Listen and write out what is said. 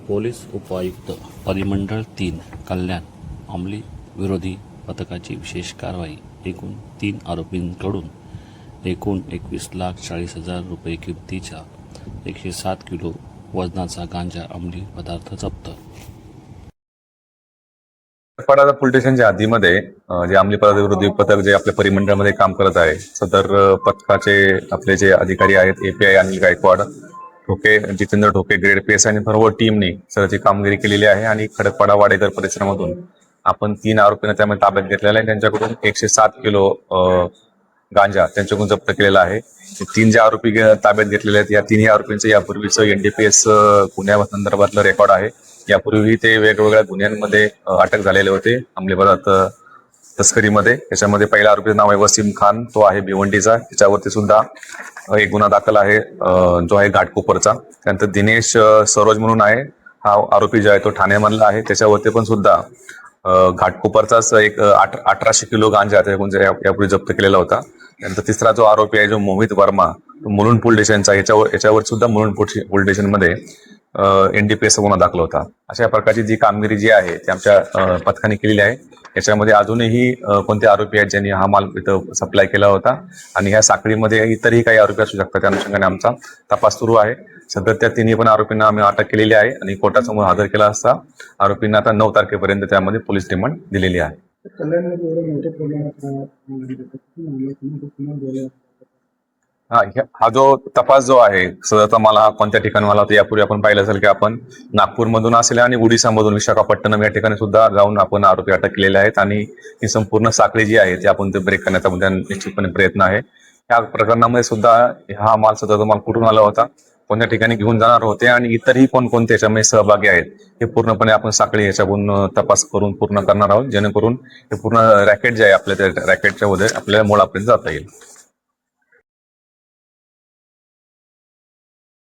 Police उपायुक्त परिमंडळ 3 कल्याण अंमली विरोधी पथकाची विशेष कारवाई। एकूण 3 आरोपींकडून एकूण 21,40,000 रुपये किमतीच्या 107 किलो वजनाचा गांजा अंमली पदार्थ जप्त। पाडा पोलीस स्टेशनच्या हद्दीमध्ये जे अंमली पदार्थ विरोधी पथक जे आपल्या परिमंडळामध्ये काम करत आहे, सदर पथकाचे आपले जे अधिकारी आहेत एपीआय अनिल गायकवाड, ठोके जितेंद्र ठोके ग्रेड पीएस आणि सर्व टीमने सदरची कामगिरी केलेली आहे। आणि खडकपाडा वाडेकर परिसरामधून आपण 3 आरोपींना त्यामध्ये ताब्यात घेतलेला आहे। त्यांच्याकडून 107 किलो गांजा त्यांच्याकडून जप्त केलेला आहे। 3 जे आरोपी ताब्यात घेतलेले आहेत, या 3ही आरोपींचं यापूर्वीच एनडीपीएस गुन्ह्यासंदर्भातलं रेकॉर्ड आहे। यापूर्वी ते वेगवेगळ्या गुन्ह्यांमध्ये अटक झालेले होते अंमली पदार्थ तस्करीमध्ये। त्याच्यामध्ये पहिला आरोपीचं नाव आहे वसीम खान, तो आहे भिवंडीचा, त्याच्यावरती सुद्धा एक गुन्हा दाखल आहे जो आहे घाटकोपरचा। त्यानंतर दिनेश सरोज म्हणून आहे, हा आरोपी जो आहे तो ठाण्यामधला आहे, त्याच्यावरती पण सुद्धा घाटकोपरचाच एक 1800 किलो गांजा यापूर्वी जप्त केलेला होता। त्यानंतर तिसरा जो आरोपी आहे जो मोहित वर्मा, तो मुलुंड पोलीस स्टेशनचा, याच्यावर सुद्धा मुलुंड पोलीस स्टेशनमध्ये एनडीपीएस गुन्हा दाखल होता। अशा प्रकारची जी कामगिरी जी आहे ती आमच्या पथकाने केलेली आहे। याच्यामध्ये अजूनही कोणते आरोपी आहेत ज्यांनी हा माल इथं सप्लाय केला होता आणि ह्या साखळीमध्ये इतरही काही आरोपी असू शकतात, त्या अनुषंगाने आमचा तपास सुरू आहे। सध्या त्या 3 पण आरोपींना आम्ही अटक केलेली आहे आणि कोर्टासमोर हजर केला असता आरोपींना आता 9 तारखेपर्यंत त्यामध्ये पोलीस रिमांड दिलेली आहे। हा जो तपास जो आहे सदरचा मला कोणत्या ठिकाणी मला होता, यापूर्वी आपण पाहिलं असेल की आपण नागपूरमधून असेल आणि उडीसामधून विशाखापट्टणम या ठिकाणी सुद्धा जाऊन आपण आरोपी अटक केलेले आहेत आणि ही संपूर्ण साखळी जी आहे ती आपण ते ब्रेक करण्याचा निश्चितपणे प्रयत्न आहे। या प्रकरणामध्ये सुद्धा हा माल सदरचा माल कुठून आला होता, कोणत्या ठिकाणी घेऊन जाणार होते आणि इतरही कोणकोणते याच्यामध्ये सहभागी आहेत हे पूर्णपणे आपण साखळी याच्याकडून तपास करून पूर्ण करणार आहोत, जेणेकरून हे पूर्ण रॅकेट जे आहे आपल्या त्या रॅकेटच्या मध्ये आपल्याला मुळापर्यंत जाता येईल।